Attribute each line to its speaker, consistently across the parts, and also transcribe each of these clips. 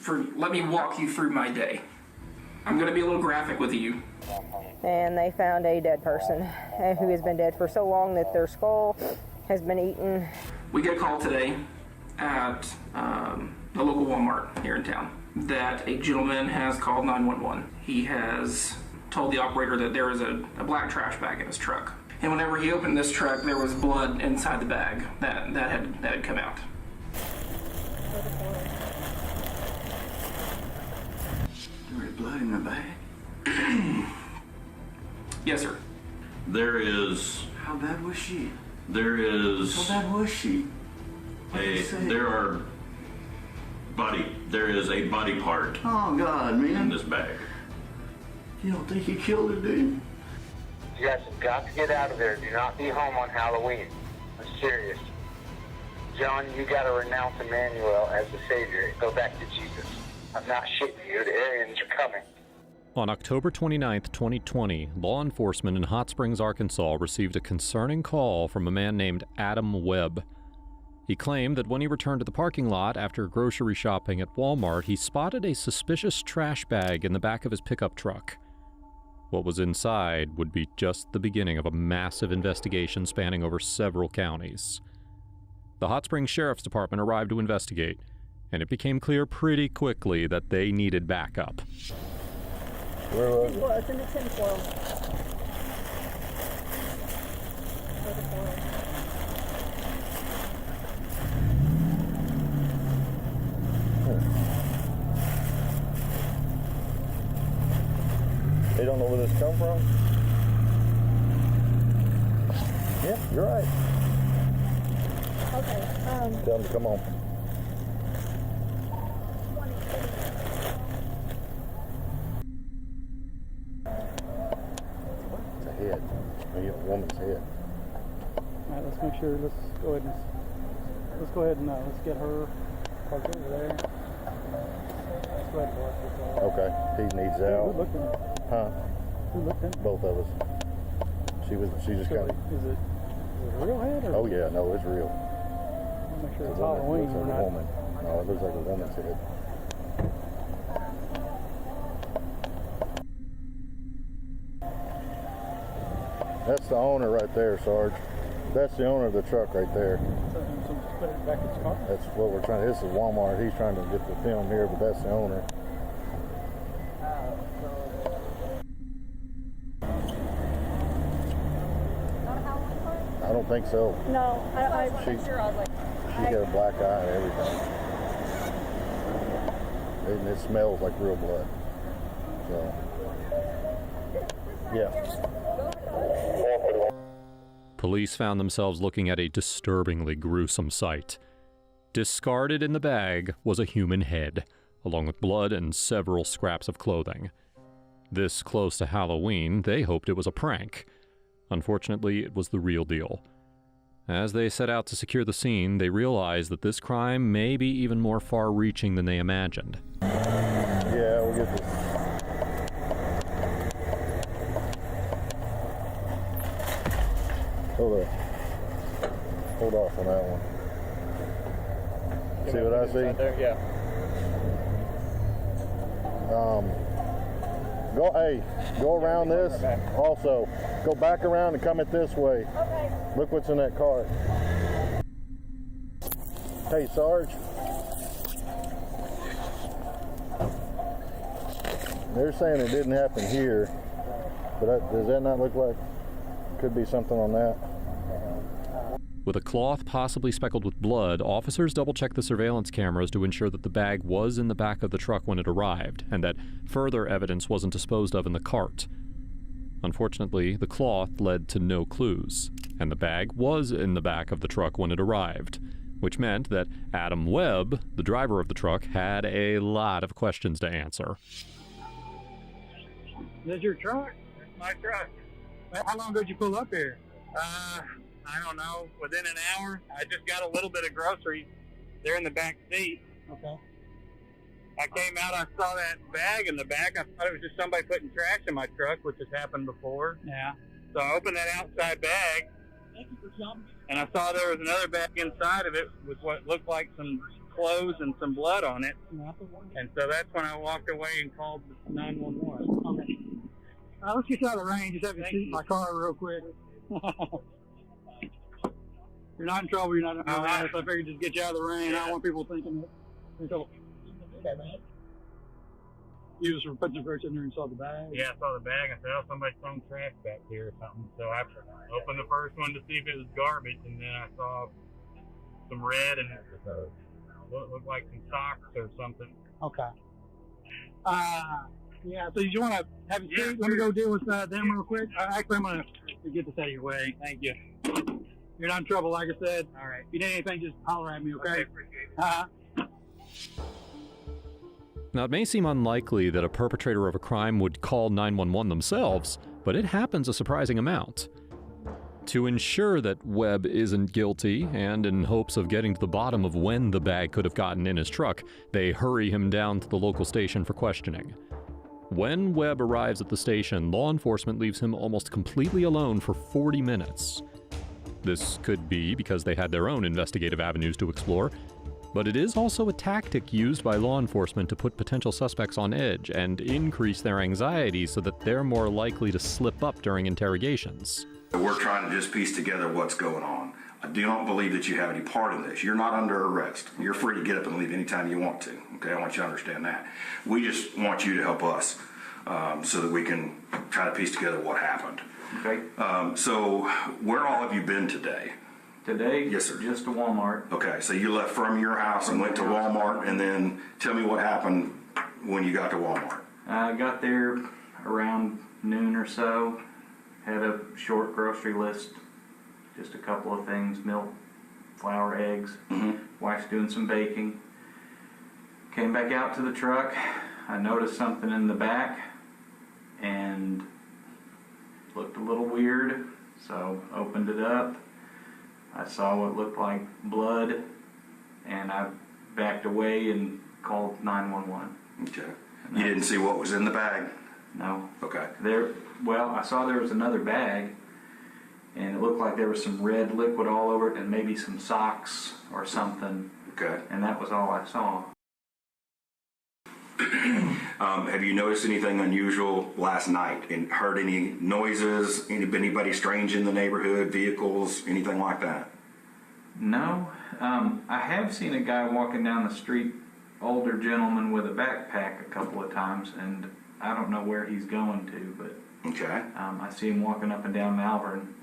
Speaker 1: let me walk you through my day. I'm going to be a little graphic with you.
Speaker 2: And they found a dead person who has been dead for so long that their skull has been eaten.
Speaker 1: We get a call today at the local Walmart here in town that a gentleman has called 911. He has told the operator that there is a black trash bag in his truck. And whenever he opened this truck, there was blood inside the bag that had come out.
Speaker 3: There was blood in the bag?
Speaker 1: Yes, sir.
Speaker 3: There is... How bad was she?
Speaker 4: There is...
Speaker 3: How bad was she?
Speaker 4: There is a body part
Speaker 3: Oh, God, man.
Speaker 4: in this bag.
Speaker 3: You don't think he killed her, do you?
Speaker 5: You guys have got to get out of there. Do not be home on Halloween. I'm serious. John, you got to renounce Emmanuel as the Savior. Go back to Jesus. I'm not shitting you. The aliens are coming.
Speaker 6: On October 29, 2020, law enforcement in Hot Springs, Arkansas received a concerning call from a man named Adam Webb. He claimed that when he returned to the parking lot after grocery shopping at Walmart, he spotted a suspicious trash bag in the back of his pickup truck. What was inside would be just the beginning of a massive investigation spanning over several counties. The Hot Springs Sheriff's Department arrived to investigate, and it became clear pretty quickly that they needed backup.
Speaker 7: Where was it?
Speaker 2: It's in the tinfoil.
Speaker 7: They don't know where this come from? Yeah, you're right.
Speaker 2: Okay,
Speaker 7: Tell them to come on. It's a head. Maybe a woman's head.
Speaker 8: All right, let's make sure. Let's go ahead and let's get her parked over there. Let's go ahead and walk this off.
Speaker 7: Okay, he needs
Speaker 8: Who
Speaker 7: out.
Speaker 8: looked in?
Speaker 7: Huh?
Speaker 8: Who looked in?
Speaker 7: Both of us. She just
Speaker 8: So,
Speaker 7: got it.
Speaker 8: is it a real head or?
Speaker 7: Oh yeah, no, it's real.
Speaker 8: Make sure
Speaker 7: It's
Speaker 8: it's
Speaker 7: a woman.
Speaker 8: Halloween.
Speaker 7: Looks
Speaker 8: We're
Speaker 7: like a
Speaker 8: not.
Speaker 7: woman. No, it looks like a woman's head. That's the owner right there, Sarge. That's the owner of the truck right there.
Speaker 8: So just put it back in his car.
Speaker 7: That's what we're trying. This is Walmart. He's trying to get the film here, but that's the owner. I don't think so.
Speaker 2: no, I
Speaker 7: She got a black eye and everything. And it smells like real blood. So, yeah.
Speaker 6: Police found themselves looking at a disturbingly gruesome sight. Discarded in the bag was a human head, along with blood and several scraps of clothing. This close to Halloween, they hoped it was a prank. Unfortunately, it was the real deal. As they set out to secure the scene, they realized that this crime may be even more far-reaching than they imagined.
Speaker 7: Yeah, we'll get this. Hold off on that one. See what I see?
Speaker 8: Right there, yeah.
Speaker 7: Go around this. Also, go back around and come it this way.
Speaker 2: Okay.
Speaker 7: Look what's in that cart. Hey, Sarge. They're saying it didn't happen here, but does that not look like could be something on that?
Speaker 6: With a cloth possibly speckled with blood, officers double-checked the surveillance cameras to ensure that the bag was in the back of the truck when it arrived, and that further evidence wasn't disposed of in the cart. Unfortunately, the cloth led to no clues, and the bag was in the back of the truck when it arrived, which meant that Adam Webb, the driver of the truck, had a lot of questions to answer.
Speaker 8: This is your truck?
Speaker 5: That's my truck.
Speaker 8: How long ago did you pull up here?
Speaker 5: I don't know, within an hour. I just got a little bit of groceries. They're in the back seat.
Speaker 8: Okay.
Speaker 5: I came out, I saw that bag in the back. I thought it was just somebody putting trash in my truck, which has happened before.
Speaker 8: Yeah.
Speaker 5: So I opened that outside bag,
Speaker 8: Thank you for jumping.
Speaker 5: and I saw there was another bag inside of it with what looked like some
Speaker 9: clothes and some blood on it. And so that's when I walked away and called 911.
Speaker 8: Okay. Let's get you out of the rain. Just have to shoot my car real quick. You're not in trouble. You're not in trouble. So I figured just get you out of the rain. I don't want people thinking that you're in trouble. You just put some bricks in there and saw the bag?
Speaker 9: Yeah, I saw the bag. I said, oh, somebody's throwing trash back here or something. So I opened the first one to see if it was garbage, and then I saw some red and what looked like some socks or something.
Speaker 8: Okay. Yeah, so you want to have a seat? Let me go deal with them real quick. Actually, I'm going to get this out of your way. Thank you. You're not in trouble, like I said. All right. If you need anything, just holler at me, okay?
Speaker 6: Now, it may seem unlikely that a perpetrator of a crime would call 911 themselves, but it happens a surprising amount. To ensure that Webb isn't guilty, and in hopes of getting to the bottom of when the bag could have gotten in his truck, they hurry him down to the local station for questioning. When Webb arrives at the station, law enforcement leaves him almost completely alone for 40 minutes. This could be because they had their own investigative avenues to explore, but it is also a tactic used by law enforcement to put potential suspects on edge and increase their anxiety so that they're more likely to slip up during interrogations.
Speaker 10: We're trying to just piece together what's going on. I do not believe that you have any part in this. You're not under arrest. You're free to get up and leave anytime you want to. Okay, I want you to understand that. We just want you to help us so that we can try to piece together what happened.
Speaker 11: Okay.
Speaker 10: So where all have you been today?
Speaker 11: Today?
Speaker 10: Yes, sir.
Speaker 11: Just to Walmart.
Speaker 10: Okay, so you left from your house and went to Walmart, and then tell me what happened when you got to Walmart.
Speaker 11: I got there around noon or so. Had a short grocery list, just a couple of things, milk, flour, eggs. Wife's doing some baking. Came back out to the truck. I noticed something in the back and looked a little weird, so opened it up. I saw what looked like blood, and I backed away and called 911.
Speaker 10: Okay. You didn't see what was in the bag?
Speaker 11: No.
Speaker 10: Okay.
Speaker 11: Well, I saw there was another bag, and it looked like there was some red liquid all over it and maybe some socks or something.
Speaker 10: Okay.
Speaker 11: And that was all I saw.
Speaker 10: Have you noticed anything unusual last night and heard any noises? Anybody strange in the neighborhood, vehicles, anything like that?
Speaker 11: No. I have seen a guy walking down the street, older gentleman with a backpack a couple of times, and I don't know where he's going to, but
Speaker 10: okay.
Speaker 11: I see him walking up and down Malvern,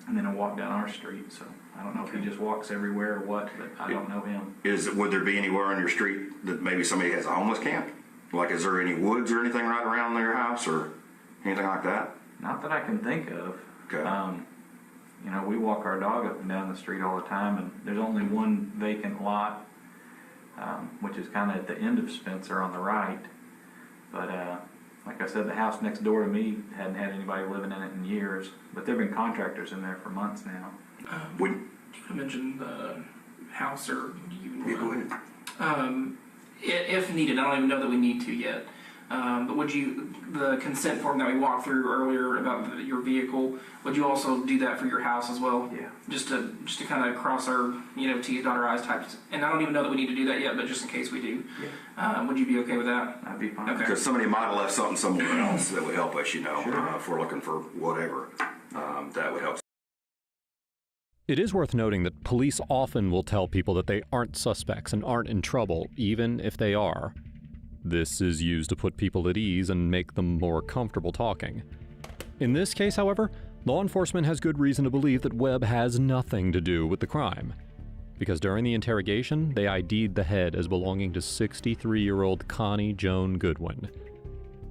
Speaker 11: and then I walk down our street, so I don't know if he just walks everywhere or what, but I don't know him.
Speaker 10: Would there be anywhere on your street that maybe somebody has a homeless camp? Like, is there any woods or anything right around their house or anything like that?
Speaker 11: Not that I can think of.
Speaker 10: Okay.
Speaker 11: You know, we walk our dog up and down the street all the time, and there's only one vacant lot, which is kind of at the end of Spencer on the right. But like I said, the house next door to me hadn't had anybody living in it in years, but there have been contractors in there for months now.
Speaker 1: Do you want to mention the house, or do you?
Speaker 10: Yeah, go ahead.
Speaker 1: If needed, I don't even know that we need to yet. But would you, the consent form that we walked through earlier about your vehicle, would you also do that for your house as well?
Speaker 11: Yeah.
Speaker 1: Just to kind of cross our, T's, dot our I's types. And I don't even know that we need to do that yet, but just in case we do.
Speaker 11: Yeah.
Speaker 1: Would you be okay with that?
Speaker 11: I'd be fine.
Speaker 1: Okay.
Speaker 10: Because somebody might have left something somewhere else that would help us,
Speaker 11: Sure.
Speaker 10: if we're looking for whatever. That would help.
Speaker 6: It is worth noting that police often will tell people that they aren't suspects and aren't in trouble, even if they are. This is used to put people at ease and make them more comfortable talking. In this case, however, law enforcement has good reason to believe that Webb has nothing to do with the crime. Because during the interrogation, they ID'd the head as belonging to 63-year-old Connie Joan Goodwin.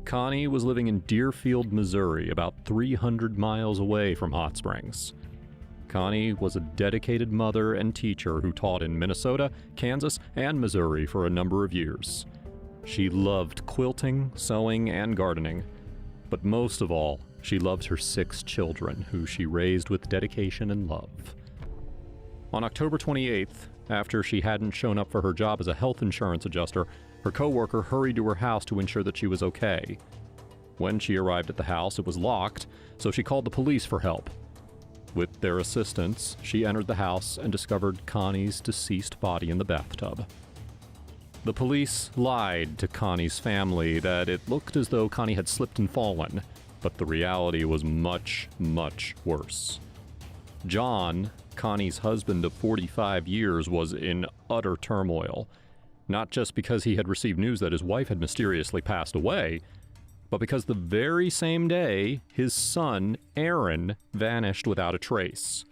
Speaker 6: Connie was living in Deerfield, Missouri, about 300 miles away from Hot Springs. Connie was a dedicated mother and teacher who taught in Minnesota, Kansas, and Missouri for a number of years. She loved quilting, sewing, and gardening. But most of all, she loved her 6 children, who she raised with dedication and love. On October 28th, after she hadn't shown up for her job as a health insurance adjuster, her coworker hurried to her house to ensure that she was okay. When she arrived at the house, it was locked, so she called the police for help. With their assistance, she entered the house and discovered Connie's deceased body in the bathtub. The police lied to Connie's family that it looked as though Connie had slipped and fallen, but the reality was much, much worse. John, Connie's husband of 45 years, was in utter turmoil, not just because he had received news that his wife had mysteriously passed away, but because the very same day, his son, Aaron, vanished without a trace.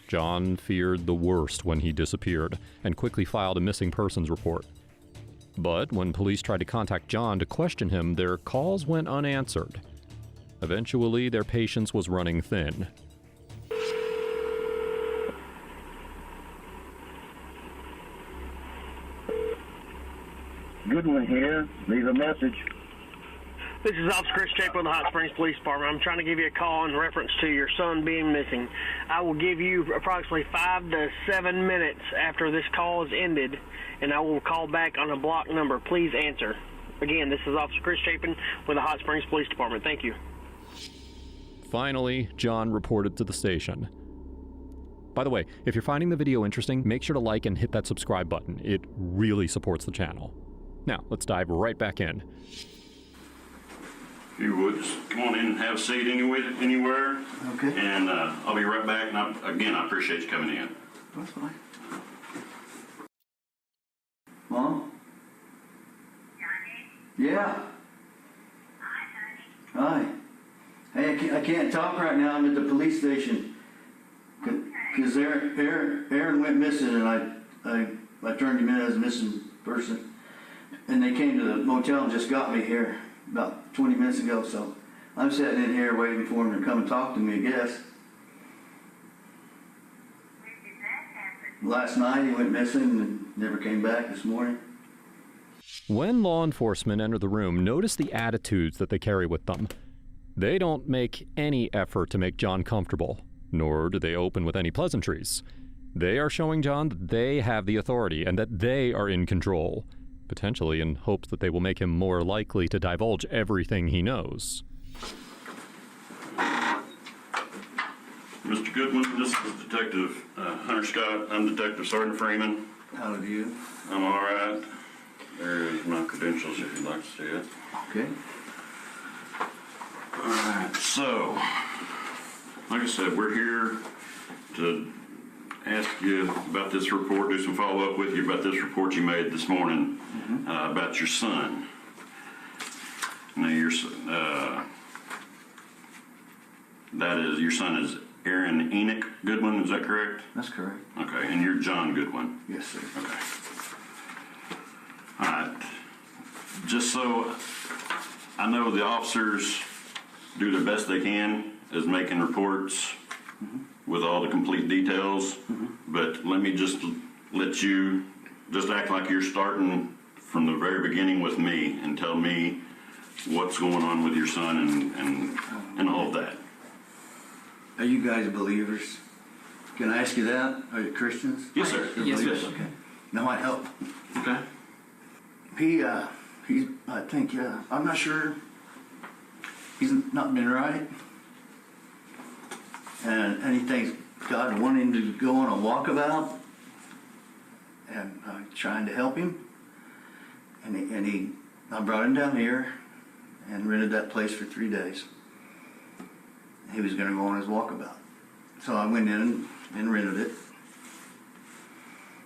Speaker 6: John feared the worst when he disappeared and quickly filed a missing persons report. But when police tried to contact John to question him, their calls went unanswered. Eventually, their patience was running thin.
Speaker 12: Goodwin here. Leave a message.
Speaker 13: This is Officer Chris Chapin with the Hot Springs Police Department. I'm trying to give you a call in reference to your son being missing. I will give you approximately 5 to 7 minutes after this call is ended, and I will call back on a block number. Please answer. Again, this is Officer Chris Chapin with the Hot Springs Police Department. Thank you.
Speaker 6: Finally, John reported to the station. By the way, if you're finding the video interesting, make sure to like and hit that subscribe button. It really supports the channel. Now, let's dive right back in.
Speaker 4: If you would, just come on in and have a seat anywhere.
Speaker 3: Okay.
Speaker 4: And I'll be right back. And I appreciate you coming in.
Speaker 3: That's fine. Mom? Yeah. Hi. Hey, I can't talk right now. I'm at the police station. Because Aaron went missing, and I turned him in as a missing person. And they came to the motel and just got me here about 20 minutes ago, so I'm sitting in here waiting for him to come and talk to me, I guess.
Speaker 14: When did that happen?
Speaker 3: Last night he went missing and never came back this morning.
Speaker 6: When law enforcement enter the room, notice the attitudes that they carry with them. They don't make any effort to make John comfortable, nor do they open with any pleasantries. They are showing John that they have the authority and that they are in control, potentially in hopes that they will make him more likely to divulge everything he knows.
Speaker 4: Mr. Goodwin, this is Detective Hunter Scott. I'm Detective Sergeant Freeman.
Speaker 3: How are you?
Speaker 4: I'm all right. There is my credentials if you'd like to see it.
Speaker 3: Okay.
Speaker 4: All right, so, like I said, we're here to ask you about this report, do some follow-up with you about this report you made this morning about your son. Now, your son is Aaron Enoch Goodwin, is that correct?
Speaker 3: That's correct.
Speaker 4: Okay, and you're John Goodwin?
Speaker 3: Yes, sir.
Speaker 4: Okay. All right. Just so I know, the officers do the best they can as making reports with all the complete details, but let me just let you just act like you're starting from the very beginning with me and tell me what's going on with your son and all of that.
Speaker 3: Are you guys believers? Can I ask you that? Are you Christians?
Speaker 4: Yes, sir.
Speaker 3: Yes,
Speaker 4: yes.
Speaker 3: Okay. Now I help.
Speaker 4: Okay.
Speaker 3: He's, I think, I'm not sure. He's not been right. And he thinks God wanted him to go on a walkabout. And I'm trying to help him. And I brought him down here and rented that place for 3 days. He was going to go on his walkabout. So I went in and rented it.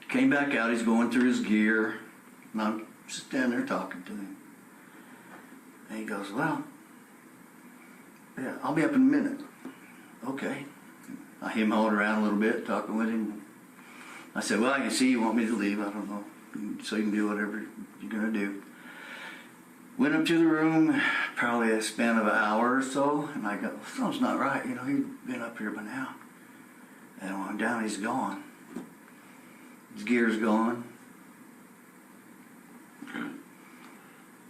Speaker 3: Came back out, he's going through his gear. And I'm standing there talking to him. And he goes, well, yeah, I'll be up in a minute. Okay. I him hauled around a little bit, talking with him. I said, well, I can see you want me to leave. I don't know. So you can do whatever you're going to do. Went up to the room, probably a span of an hour or so, and I go, something's not right. You know, he's been up here by now. And when I'm down, he's gone. His gear's gone.
Speaker 4: Okay.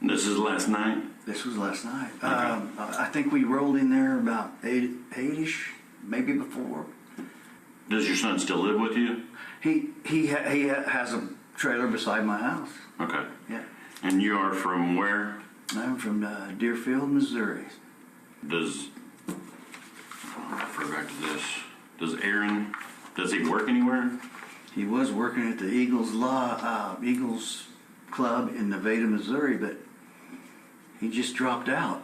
Speaker 4: And this is last night?
Speaker 3: This was last night.
Speaker 4: Okay.
Speaker 3: I think we rolled in there about 8-ish, maybe before.
Speaker 4: Does your son still live with you?
Speaker 3: He has a trailer beside my house.
Speaker 4: Okay.
Speaker 3: Yeah.
Speaker 4: And you are from where?
Speaker 3: I'm from Deerfield, Missouri.
Speaker 4: I'll refer back to this. does he work anywhere?
Speaker 3: He was working at the Eagles Club in Nevada, Missouri, but he just dropped out.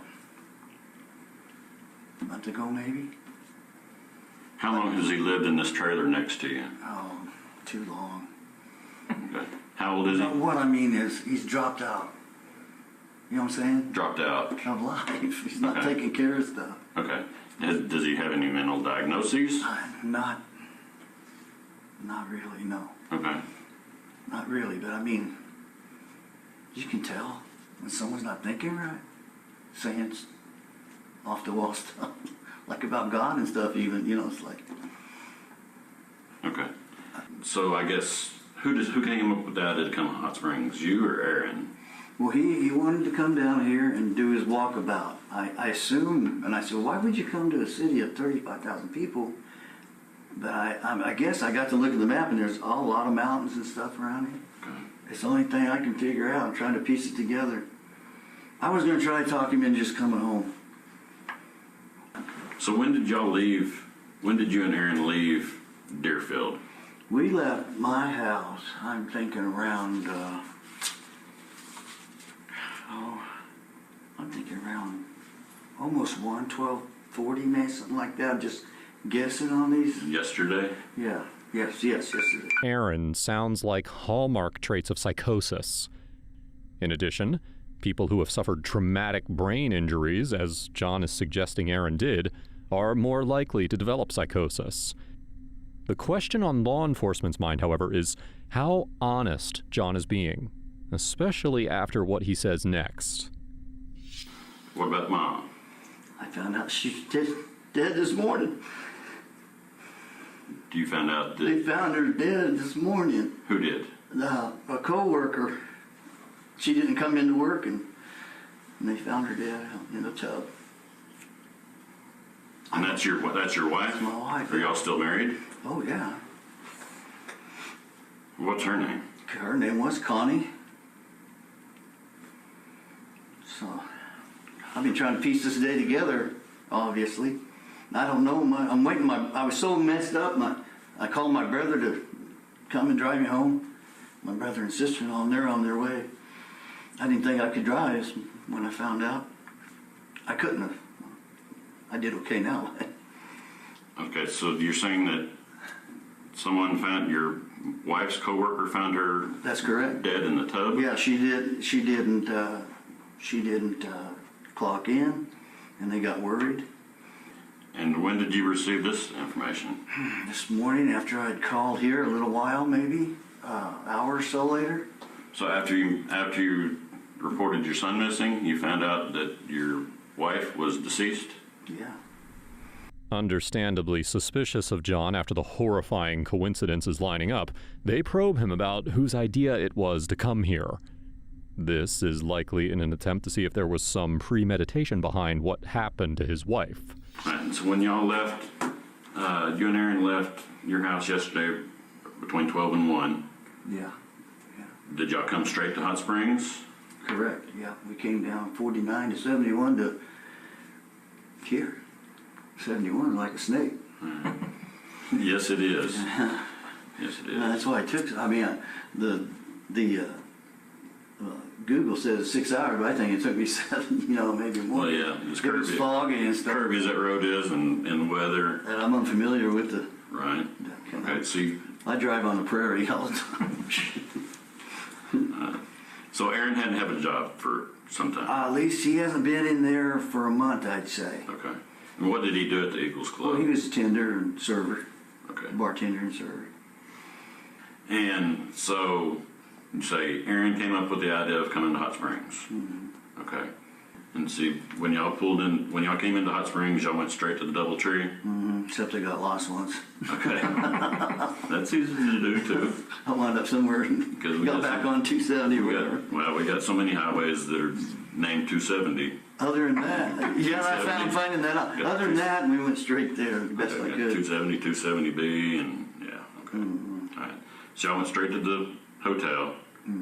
Speaker 3: A month ago, maybe.
Speaker 4: How long has he lived in this trailer next to you?
Speaker 3: Oh, too long.
Speaker 4: Okay. How old is he?
Speaker 3: What I mean is, he's dropped out. You know what I'm saying?
Speaker 4: Dropped out.
Speaker 3: Of life. He's not
Speaker 4: Okay.
Speaker 3: taking care of stuff.
Speaker 4: Okay. Does he have any mental diagnoses?
Speaker 3: Not really, no.
Speaker 4: Okay.
Speaker 3: Not really, but I mean, you can tell when someone's not thinking right. Saying off the wall stuff, like about God and stuff even, you know, it's like.
Speaker 4: Okay. So I guess, who came up with the idea to come to Hot Springs, you or Aaron?
Speaker 3: Well, he wanted to come down here and do his walkabout. I assumed, and I said, why would you come to a city of 35,000 people? But I guess I got to look at the map, and there's a lot of mountains and stuff around here.
Speaker 4: Okay.
Speaker 3: It's the only thing I can figure out. I'm trying to piece it together. I was going to try to talk him into just coming home.
Speaker 4: So when did y'all leave? When did you and Aaron leave Deerfield?
Speaker 3: We left my house, I'm thinking around, almost 12:40, maybe something like that. I'm just guessing on these.
Speaker 4: Yesterday?
Speaker 3: Yeah. Yes, it is.
Speaker 6: Aaron sounds like hallmark traits of psychosis. In addition, people who have suffered traumatic brain injuries, as John is suggesting Aaron did, are more likely to develop psychosis. The question on law enforcement's mind, however, is how honest John is being, especially after what he says next.
Speaker 4: What about Mom?
Speaker 3: I found out she's dead this morning.
Speaker 4: You found out that...
Speaker 3: They found her dead this morning.
Speaker 4: Who did?
Speaker 3: A co-worker. She didn't come into work, and they found her dead in a tub.
Speaker 4: And that's your wife?
Speaker 3: That's my wife.
Speaker 4: Are y'all still married?
Speaker 3: Oh, yeah.
Speaker 4: What's her name?
Speaker 3: Her name was Connie. So, I've been trying to piece this day together, obviously. I don't know. I'm waiting. I was so messed up. I called my brother to come and drive me home. My brother and sister-in-law, and they're on their way. I didn't think I could drive when I found out. I couldn't have. I did okay now.
Speaker 4: Okay, so you're saying that someone found your wife's coworker found her.
Speaker 3: That's correct.
Speaker 4: Dead in the tub.
Speaker 3: Yeah, she did. She didn't clock in, and they got worried.
Speaker 4: And when did you receive this information?
Speaker 3: This morning, after I'd called here a little while, maybe hour or so later.
Speaker 4: So after you reported your son missing, you found out that your wife was deceased?
Speaker 3: Yeah.
Speaker 6: Understandably suspicious of John after the horrifying coincidences lining up, they probe him about whose idea it was to come here. This is likely in an attempt to see if there was some premeditation behind what happened to his wife.
Speaker 4: Right, so when y'all left, you and Aaron left your house yesterday between 12 and 1.
Speaker 3: Yeah.
Speaker 4: Did y'all come straight to Hot Springs?
Speaker 3: Correct, yeah. We came down 49 to 71 to here. 71 is like a snake.
Speaker 4: Yes, it is. Yes, it is.
Speaker 3: That's why it took. I mean, Google says 6 hours, but I think it took me 7. Maybe more.
Speaker 4: Well, yeah,
Speaker 3: it was foggy and stuff.
Speaker 4: Curvy as that road is, and the weather.
Speaker 3: And I'm unfamiliar with the.
Speaker 4: Right. Okay. See.
Speaker 3: I drive on the prairie all the time.
Speaker 4: So Aaron hadn't had a job for some time.
Speaker 3: At least he hasn't been in there for a month, I'd say.
Speaker 4: Okay. And what did he do at the Eagles Club?
Speaker 3: Well, he was a tender and server.
Speaker 4: Okay.
Speaker 3: Bartender and server.
Speaker 4: And so, you say Aaron came up with the idea of coming to Hot Springs.
Speaker 3: Mm-hmm.
Speaker 4: Okay. And see, when y'all came into Hot Springs, y'all went straight to the Doubletree?
Speaker 3: Mm-hmm. Except I got lost once.
Speaker 4: Okay. That's easy to do, too.
Speaker 3: I wound up somewhere and got back on 270 or whatever.
Speaker 4: We got so many highways that are named 270.
Speaker 3: Other than that, yeah, I found finding that out. Other than that, we went straight there the best I could.
Speaker 4: 270, 270B, and yeah, okay.
Speaker 3: Mm-hmm.
Speaker 4: All right. So y'all went straight to the hotel,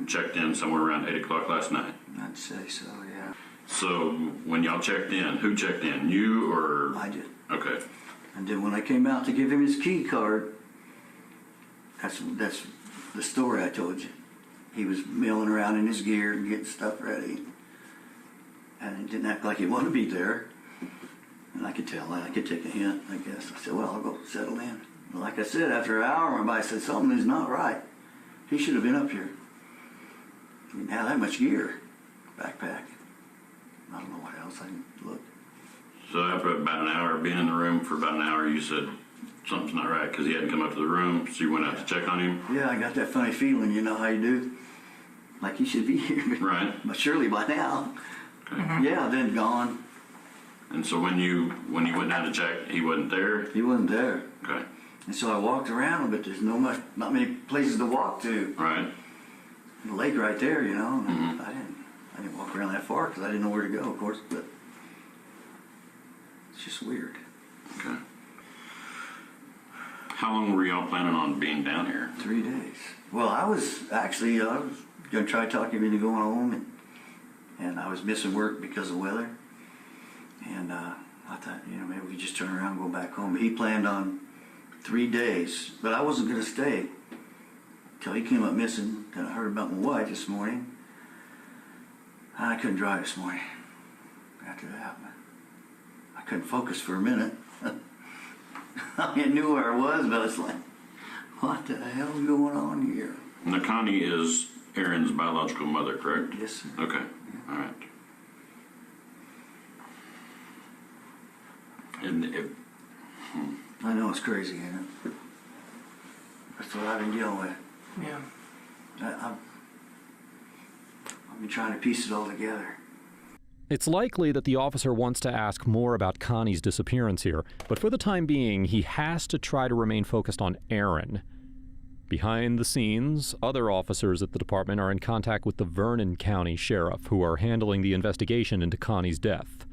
Speaker 4: checked in somewhere around 8 o'clock last night.
Speaker 3: I'd say so, yeah.
Speaker 4: So when y'all checked in, who checked in? You or?
Speaker 3: I did.
Speaker 4: Okay.
Speaker 3: And then when I came out to give him his key card, that's the story I told you. He was milling around in his gear and getting stuff ready. And he didn't act like he wanted to be there. And I could tell that. I could take a hint, I guess. I said, well, I'll go settle in. But like I said, after an hour went by, I said, something is not right. He should have been up here. He didn't have that much gear. Backpack. I don't know what else. I didn't look.
Speaker 4: So after about an hour, being in the room for about an hour, you said something's not right because he hadn't come up to the room, so you went out to check on him?
Speaker 3: Yeah, I got that funny feeling, you know how you do? Like he should be here.
Speaker 4: Right.
Speaker 3: But surely by now.
Speaker 4: Okay.
Speaker 3: Yeah, then gone.
Speaker 4: And so when you went down to check, he wasn't there?
Speaker 3: He wasn't there.
Speaker 4: Okay.
Speaker 3: And so I walked around, but there's not many places to walk to.
Speaker 4: Right.
Speaker 3: The lake right there, you know. Mm-hmm. I didn't walk around that far because I didn't know where to go, of course. But it's just weird.
Speaker 4: Okay. How long were y'all planning on being down here?
Speaker 3: 3 days. Well, I was going to try to talk him into going home, and I was missing work because of weather. And I thought, maybe we could just turn around and go back home. But he planned on 3 days, but I wasn't going to stay till he came up missing. Then I heard about my wife this morning. I couldn't drive this morning after that. I couldn't focus for a minute. I knew where I was, but it's like, what the hell is going on here?
Speaker 4: Now, Connie is Aaron's biological mother, correct?
Speaker 3: Yes, sir.
Speaker 4: Okay. Yeah. All right. And
Speaker 3: I know it's crazy, ain't it? That's what I've been dealing with.
Speaker 1: Yeah.
Speaker 3: I've been trying to piece it all together.
Speaker 6: It's likely that the officer wants to ask more about Connie's disappearance here, but for the time being, he has to try to remain focused on Aaron. Behind the scenes, other officers at the department are in contact with the Vernon County Sheriff, who are handling the investigation into Connie's death.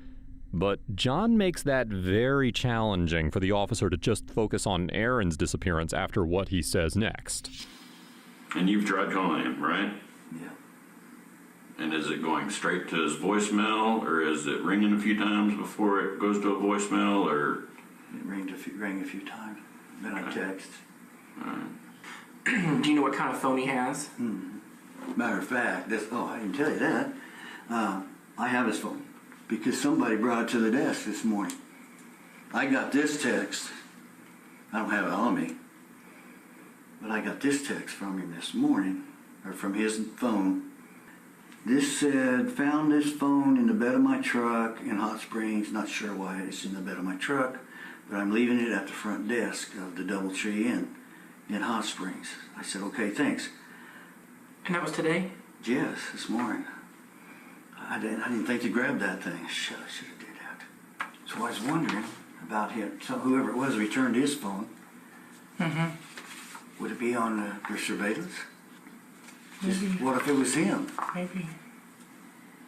Speaker 6: But John makes that very challenging for the officer to just focus on Aaron's disappearance after what he says next.
Speaker 4: And you've tried calling him, right?
Speaker 3: Yeah.
Speaker 4: And is it going straight to his voicemail, or is it ringing a few times before it goes to a voicemail, or?
Speaker 3: It rang a few times. Then I text.
Speaker 4: All right.
Speaker 1: Do you know what kind of phone he has?
Speaker 3: Matter of fact, I didn't tell you that. I have his phone because somebody brought it to the desk this morning. I got this text. I don't have it on me, but I got this text from him this morning, or from his phone. This said, found this phone in the bed of my truck in Hot Springs. Not sure why it's in the bed of my truck, but I'm leaving it at the front desk of the Doubletree Inn in Hot Springs. I said, okay, thanks.
Speaker 1: And that was today?
Speaker 3: Yes, this morning. I didn't think to grab that thing. I should have did that. So I was wondering about him. So whoever it was returned his phone. Mm-hmm. Would it be on their surveillance?
Speaker 1: Maybe.
Speaker 3: What if it was him?
Speaker 1: Maybe.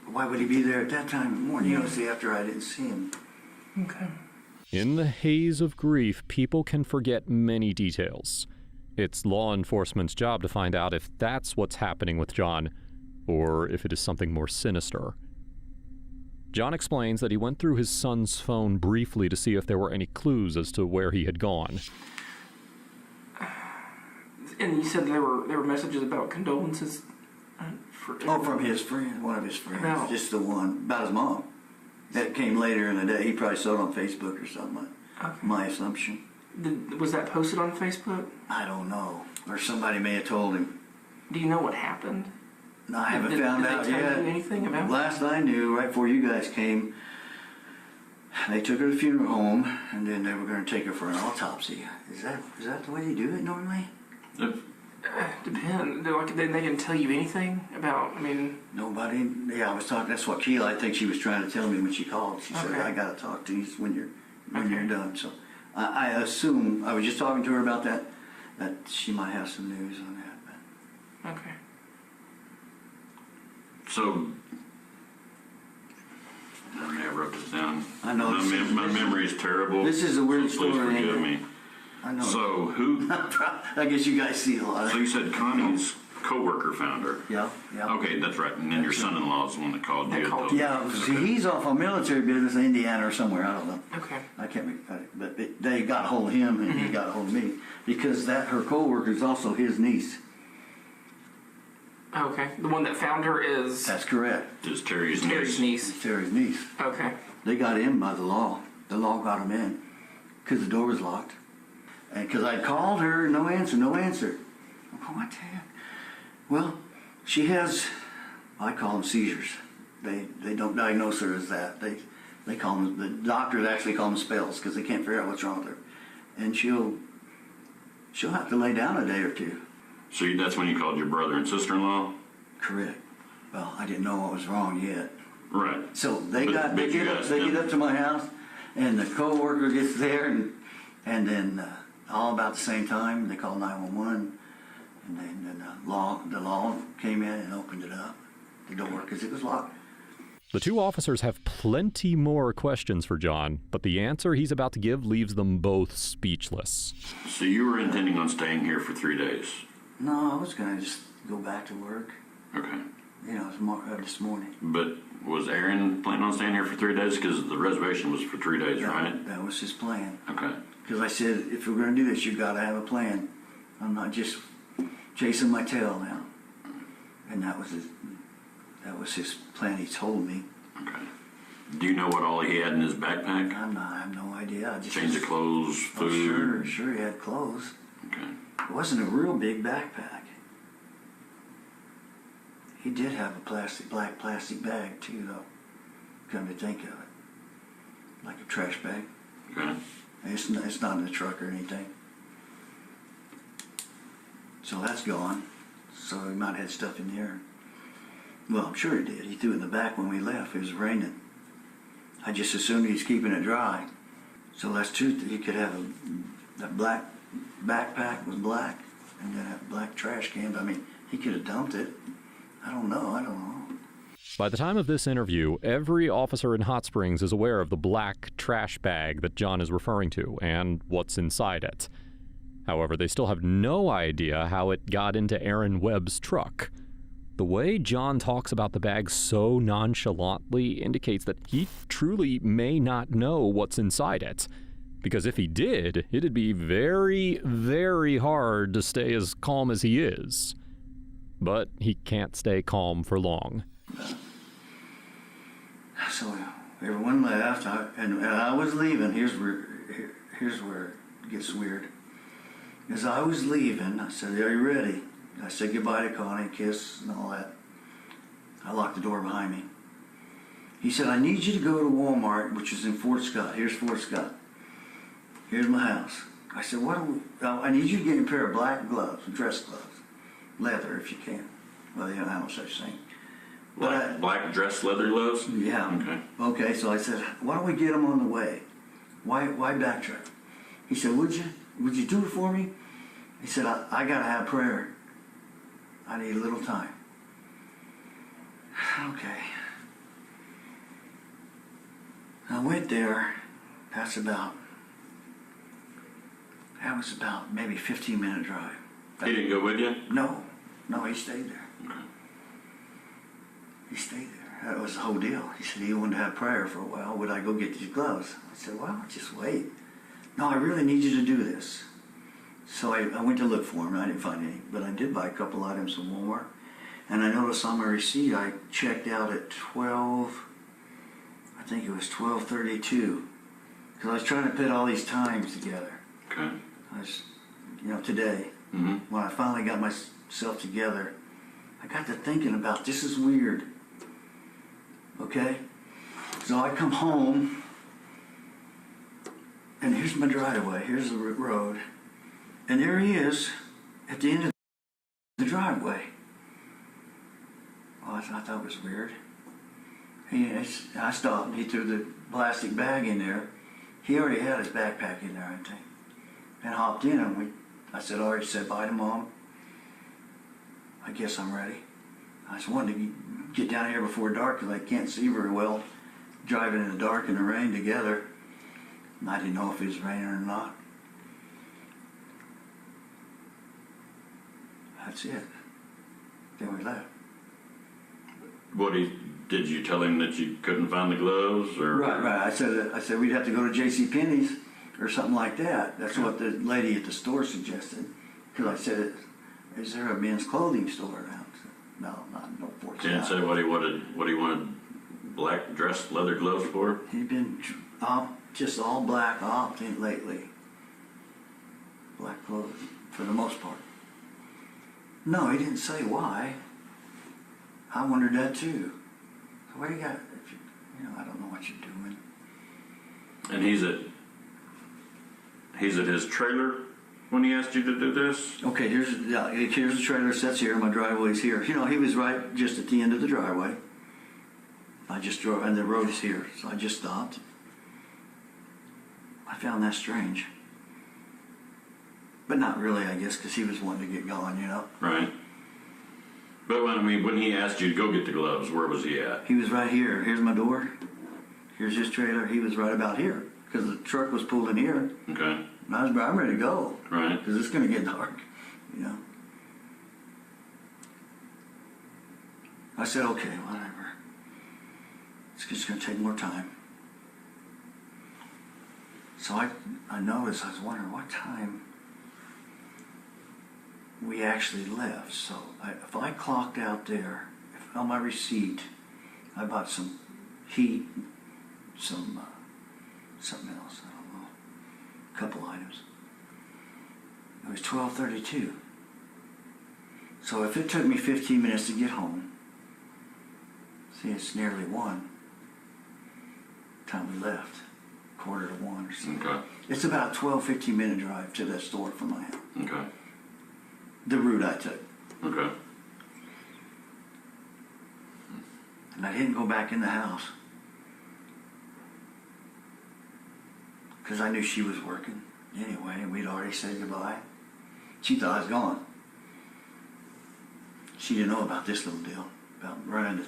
Speaker 3: Why would he be there at that time in the morning? You know, see, after I didn't see him.
Speaker 1: Okay.
Speaker 6: In the haze of grief, people can forget many details. It's law enforcement's job to find out if that's what's happening with John, or if it is something more sinister. John explains that he went through his son's phone briefly to see if there were any clues as to where he had gone.
Speaker 1: And you said there were messages about condolences
Speaker 3: from his friend, one of his friends,
Speaker 1: about,
Speaker 3: just the one, about his mom. That came later in the day. He probably saw it on Facebook or something. Okay. My assumption.
Speaker 1: Was that posted on Facebook?
Speaker 3: I don't know. Or somebody may have told him.
Speaker 1: Do you know what happened?
Speaker 3: No, I haven't found out yet.
Speaker 1: Did they tell you anything about it?
Speaker 3: Last I knew, right before you guys came, they took her to the funeral home, and then they were going to take her for an autopsy. Is that the way they do it normally?
Speaker 1: Depends. They didn't tell you anything about,
Speaker 3: Nobody. Yeah, I was talking. That's what Keela, I think she was trying to tell me when she called. She said, I got to talk to you when you're done. So I assume, I was just talking to her about that she might have some news on that. But.
Speaker 1: Okay.
Speaker 4: So, I wrote this down.
Speaker 3: I know.
Speaker 4: My memory is terrible.
Speaker 3: This is a weird story.
Speaker 4: Please forgive me.
Speaker 3: I know.
Speaker 4: So who?
Speaker 3: I guess you guys see a lot of.
Speaker 4: So you said co-worker found her.
Speaker 3: Yeah.
Speaker 4: Okay, that's right. And then your son-in-law is the one that called you.
Speaker 3: Yeah, see, he's off on military business in Indiana or somewhere. I don't know.
Speaker 1: Okay.
Speaker 3: I can't remember, but they got a hold of him and he got a hold of me because her co-worker is also his niece.
Speaker 1: Okay. The one that found her is...
Speaker 3: That's correct.
Speaker 4: Is Terry's
Speaker 1: niece.
Speaker 3: It's Terry's niece.
Speaker 1: Okay.
Speaker 3: They got in by the law. The law got him in because the door was locked. And because I called her, no answer. I'm going, what the heck? Well, she has, I call them seizures. They don't diagnose her as that. They call them, the doctors actually call them spells because they can't figure out what's wrong with her. And she'll have to lay down a day or two.
Speaker 4: So that's when you called your brother and sister-in-law?
Speaker 3: Correct. Well, I didn't know what was wrong yet.
Speaker 4: Right.
Speaker 3: So they get up to my house, and the co-worker gets there, and then all about the same time they call 911, and then the law came in and opened it up, the door, because it was locked.
Speaker 6: The two officers have plenty more questions for John, but the answer he's about to give leaves them both speechless.
Speaker 4: So you were intending on staying here for 3 days?
Speaker 3: No, I was going to just go back to work.
Speaker 4: Okay.
Speaker 3: This morning.
Speaker 4: But was Aaron planning on staying here for 3 days? Because the reservation was for 3 days, right?
Speaker 3: That was his plan.
Speaker 4: Okay.
Speaker 3: Because I said, if we're going to do this, you've got to have a plan. I'm not just chasing my tail now. And that was his plan. He told me.
Speaker 4: Okay. Do you know what all he had in his backpack?
Speaker 3: I have no idea.
Speaker 4: Change of clothes, food?
Speaker 3: Sure he had clothes.
Speaker 4: Okay.
Speaker 3: It wasn't a real big backpack. He did have a black plastic bag too, though. Come to think of it, like a trash bag.
Speaker 4: Okay.
Speaker 3: It's not in the truck or anything. So that's gone. So he might have had stuff in there. Well, I'm sure he did. He threw it in the back when we left. It was raining. I just assumed he's keeping it dry. So that's true. He could have that black backpack was black, and then that black trash can. I mean, he could have dumped it. I don't know.
Speaker 6: By the time of this interview, every officer in Hot Springs is aware of the black trash bag that John is referring to and what's inside it. However, they still have no idea how it got into Aaron Webb's truck. The way John talks about the bag so nonchalantly indicates that he truly may not know what's inside it. Because if he did, it'd be very, very hard to stay as calm as he is. But he can't stay calm for long.
Speaker 3: So everyone left, and I was leaving. Here's where it gets weird. As I was leaving, I said, "Are you ready?" I said goodbye to Connie, kiss, and all that. I locked the door behind me. He said, "I need you to go to Walmart, which is in Fort Scott. Here's Fort Scott. Here's my house." I said, I need you to get a pair of black gloves, dress gloves. Leather, if you can. Well, you don't have no such thing.
Speaker 4: Black dress leather gloves?
Speaker 3: Yeah. Okay, so I said, why don't we get them on the way? Why backtrack? He said, would you do it for me? He said, I got to have prayer. I need a little time. Okay. I went there. That was about maybe 15-minute drive.
Speaker 4: He didn't go with you?
Speaker 3: No, he stayed there.
Speaker 4: Okay.
Speaker 3: He stayed there. That was the whole deal. He said he wanted to have prayer for a while. Would I go get these gloves? I said, well, just wait. No, I really need you to do this. So I went to look for them. I didn't find any, but I did buy a couple items from Walmart. And I noticed on my receipt I checked out at 12, I think it was 12:32, because I was trying to put all these times together.
Speaker 4: Okay.
Speaker 3: I was, today, when I finally got myself together, I got to thinking about, this is weird. Okay? So I come home, and here's my driveway, here's the road, and there he is at the end of the driveway. Well, I thought that was weird. I stopped, and he threw the plastic bag in there. He already had his backpack in there, I think, and hopped in, and I said, already said bye to Mom. I guess I'm ready. I just wanted to get down here before dark because I can't see very well, driving in the dark and the rain together. And I didn't know if it was raining or not. That's it. Then we left.
Speaker 4: Did you tell him that you couldn't find the gloves, or?
Speaker 3: Right. I said we'd have to go to JCPenney's or something like that. That's what the lady at the store suggested. Because I said, is there a men's clothing store around? No, no fortune.
Speaker 4: Didn't say what he wanted black dress leather gloves for?
Speaker 3: He'd been just all black lately. Black clothes, for the most part. No, he didn't say why. I wondered that too. So what do you got? I don't know what you're doing.
Speaker 4: And he's at his trailer when he asked you to do this?
Speaker 3: Okay, here's the trailer sets here, my driveway's here. He was right just at the end of the driveway. I just drove, and the road is here, so I just stopped. I found that strange. But not really, I guess, because he was wanting to get going,
Speaker 4: Right. But when he asked you to go get the gloves, where was he at?
Speaker 3: He was right here. Here's my door. Here's his trailer. He was right about here, because the truck was pulled in here.
Speaker 4: Okay.
Speaker 3: And I'm ready to go.
Speaker 4: Right.
Speaker 3: Because it's going to get dark, I said, okay, whatever. It's just going to take more time. So I noticed, I was wondering what time we actually left. So if I clocked out there, on my receipt, I bought some heat, something else, I don't know, a couple items. It was 12:32. So if it took me 15 minutes to get home, see, it's nearly 1 time we left, 1:45 or something.
Speaker 4: Okay.
Speaker 3: It's about a 12-15 minute drive to that store from my house.
Speaker 4: Okay.
Speaker 3: The route I took.
Speaker 4: Okay.
Speaker 3: And I didn't go back in the house because I knew she was working anyway, and we'd already said goodbye. She thought I was gone. She didn't know about this little deal, about running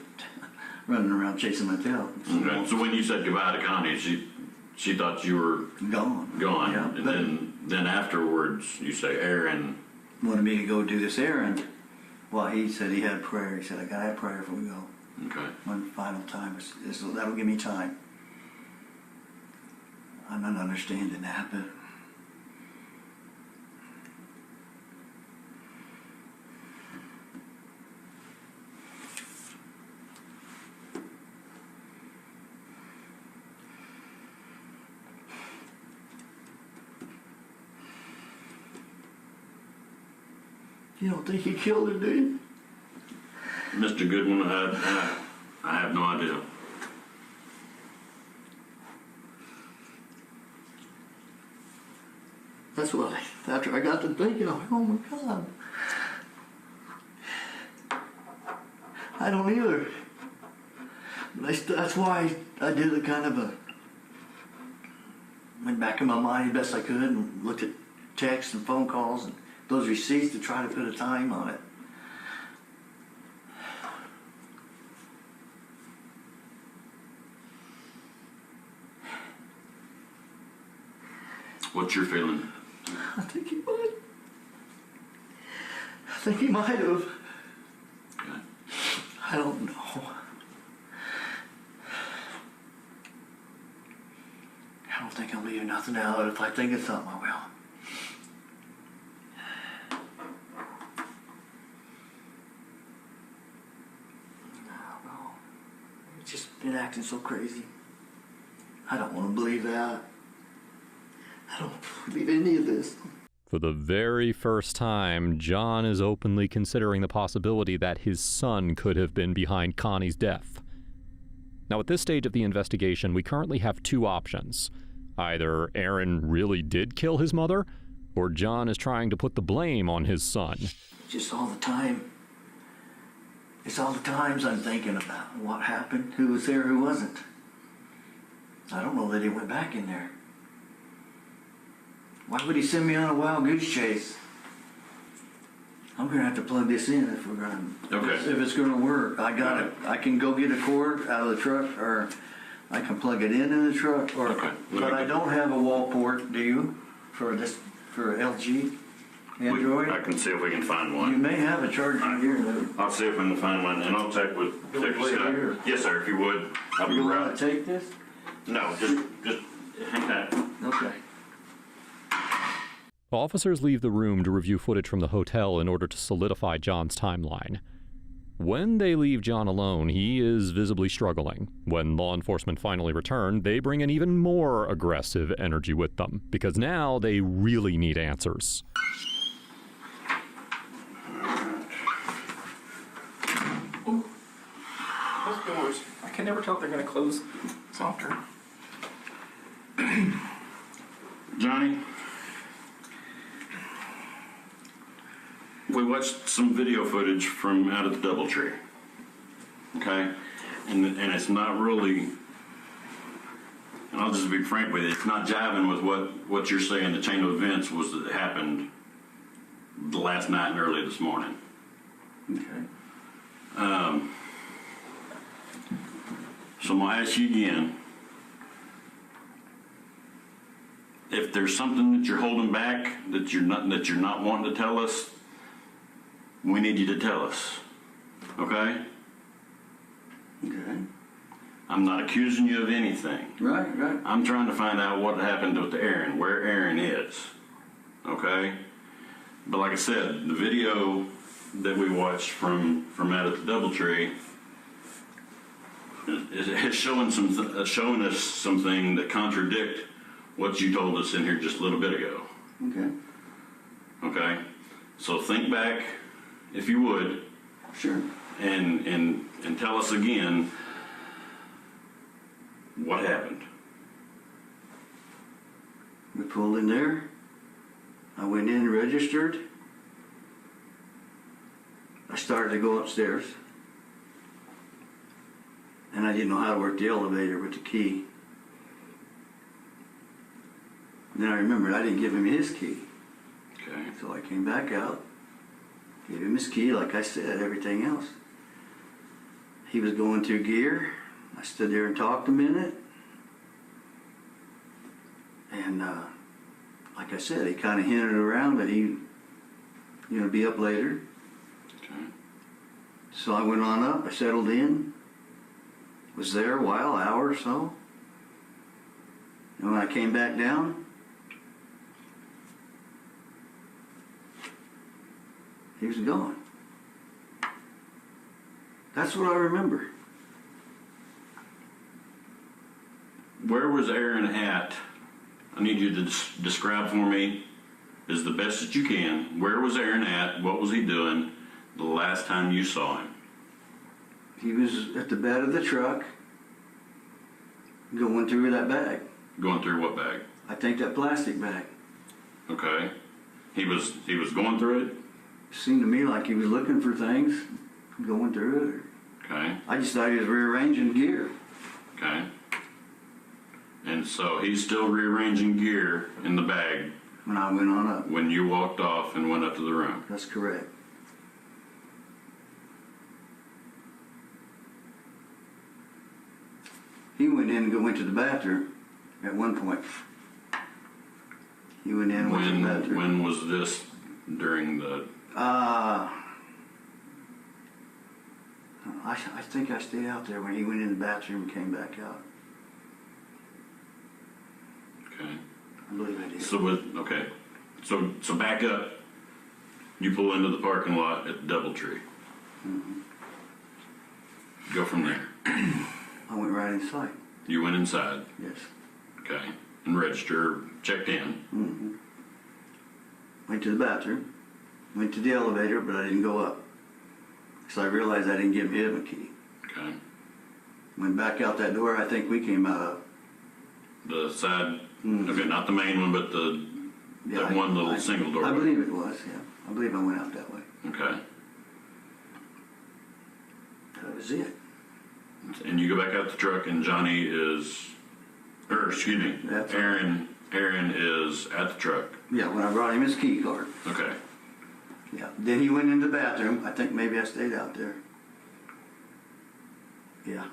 Speaker 3: around chasing my tail.
Speaker 4: Okay. So when you said goodbye to Connie, she thought you were
Speaker 3: gone.
Speaker 4: Yeah, and then afterwards you say Aaron
Speaker 3: wanted me to go do this errand. Well, he said he had prayer. He said, I gotta have prayer before we go.
Speaker 4: Okay.
Speaker 3: One final time. That'll give me time. I'm not understanding that, but you don't think he killed her, do you?
Speaker 4: Mr. Goodwin, I have no idea.
Speaker 3: That's what after I got to thinking, I went, oh my God. I don't either. But that's why I did a kind of went back in my mind as best I could and looked at texts and phone calls and those receipts to try to put a time on it.
Speaker 4: What's your feeling?
Speaker 3: I think he might. I think he might have.
Speaker 4: Okay.
Speaker 3: I don't know. I don't think I'm leaving nothing out. If I think of something, I will. It's just been acting so crazy. I don't want to believe that. I don't believe any of this.
Speaker 6: For the very first time, John is openly considering the possibility that his son could have been behind Connie's death. Now, at this stage of the investigation, we currently have two options. Either Aaron really did kill his mother, or John is trying to put the blame on his son.
Speaker 3: Just all the time. It's all the times I'm thinking about what happened, who was there, who wasn't. I don't know that he went back in there. Why would he send me on a wild goose chase? I'm gonna have to plug this in if we're gonna.
Speaker 4: Okay.
Speaker 3: If it's gonna work, I got it. I can go get a cord out of the truck, or I can plug it in the truck. Or,
Speaker 4: okay.
Speaker 3: But I don't have a wall port. Do you? For LG? Android?
Speaker 4: I can see if we can find
Speaker 3: You
Speaker 4: one.
Speaker 3: may have a charging gear though.
Speaker 4: I'll see if we can find one, and I'll check with
Speaker 3: Can we play it
Speaker 4: Scott.
Speaker 3: here?
Speaker 4: Yes, sir, if you would. I'll be
Speaker 3: You
Speaker 4: right.
Speaker 3: want to take this?
Speaker 4: No, just hang tight.
Speaker 3: Okay.
Speaker 6: Officers leave the room to review footage from the hotel in order to solidify John's timeline. When they leave John alone, he is visibly struggling. When law enforcement finally return, they bring an even more aggressive energy with them, because now they really need answers.
Speaker 1: Ooh. Those doors. I can never tell if they're going to close softer.
Speaker 4: Johnny, we watched some video footage from out at the DoubleTree. Okay? And it's not really, and I'll just be frank with you, it's not jiving with what you're saying the chain of events was that happened the last night and early this morning.
Speaker 3: Okay.
Speaker 4: So I'm going to ask you again, if there's something that you're holding back, that you're not wanting to tell us, we need you to tell us. Okay?
Speaker 3: Okay.
Speaker 4: I'm not accusing you of anything.
Speaker 3: Right.
Speaker 4: I'm trying to find out what happened with Aaron, where Aaron is. Okay? But like I said, the video that we watched from out at the DoubleTree is showing us something that contradict what you told us in here just a little bit ago.
Speaker 3: Okay.
Speaker 4: Okay? So think back, if you would.
Speaker 3: Sure.
Speaker 4: And tell us again what happened.
Speaker 3: We pulled in there. I went in, registered. I started to go upstairs. And I didn't know how to work the elevator with the key. And then I remembered I didn't give him his key.
Speaker 4: Okay.
Speaker 3: So I came back out, gave him his key, like I said, everything else. He was going through gear. I stood there and talked a minute. And like I said, he kind of hinted around that he, be up later.
Speaker 4: Okay.
Speaker 3: So I went on up, I settled in, was there a while, an hour or so. And when I came back down, he was gone. That's what I remember.
Speaker 4: Where was Aaron at? I need you to describe for me, as the best that you can, where was Aaron at, what was he doing the last time you saw him?
Speaker 3: He was at the bed of the truck, going through that bag.
Speaker 4: Going through what bag?
Speaker 3: I think that plastic bag.
Speaker 4: Okay. He was going through it?
Speaker 3: Seemed to me like he was looking for things, going through it.
Speaker 4: Okay.
Speaker 3: I just thought he was rearranging gear.
Speaker 4: Okay. And so he's still rearranging gear in the bag
Speaker 3: when I went on up.
Speaker 4: When you walked off and went up to the room.
Speaker 3: That's correct. He went in and went to the bathroom at one point. He went in and went to the bathroom.
Speaker 4: When was this during the...
Speaker 3: I think I stayed out there when he went in the bathroom and came back out.
Speaker 4: Okay.
Speaker 3: I believe I did.
Speaker 4: Okay. So back up. You pull into the parking lot at the DoubleTree.
Speaker 3: Mm-hmm.
Speaker 4: Go from there.
Speaker 3: I went right inside.
Speaker 4: You went inside.
Speaker 3: Yes.
Speaker 4: Okay. And registered, checked in.
Speaker 3: Mm-hmm. Went to the bathroom. Went to the elevator, but I didn't go up. So I realized I didn't give him a key.
Speaker 4: Okay.
Speaker 3: Went back out that door I think we came out of.
Speaker 4: The side,
Speaker 3: Mm-hmm.
Speaker 4: okay, not the main one, but that one little single door.
Speaker 3: I believe it was, yeah. I believe I went out that way.
Speaker 4: Okay.
Speaker 3: That was it.
Speaker 4: And you go back out the truck and Johnny is, Aaron is at the truck.
Speaker 3: Yeah, when I brought him his key card.
Speaker 4: Okay.
Speaker 3: Yeah. Then he went into the bathroom. I think maybe I stayed out there. Yeah.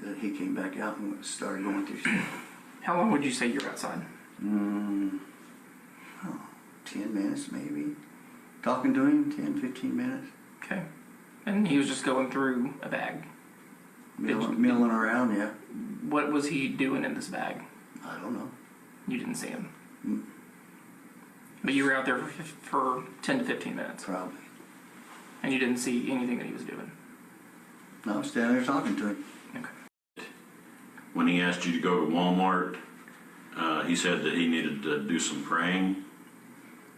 Speaker 3: Then he came back out and started going through stuff.
Speaker 1: How long would you say you're outside?
Speaker 3: 10 minutes maybe. talking to him 10, 15 minutes.
Speaker 1: Okay. And he was just going through a bag.
Speaker 3: Milling around, yeah.
Speaker 1: What was he doing in this bag?
Speaker 3: I don't know.
Speaker 1: You didn't see him.
Speaker 3: Mm.
Speaker 1: But you were out there for 10 to 15 minutes.
Speaker 3: Probably.
Speaker 1: And you didn't see anything that he was doing?
Speaker 3: No, I was standing there talking to him.
Speaker 1: Okay.
Speaker 4: When he asked you to go to Walmart, he said that he needed to do some praying.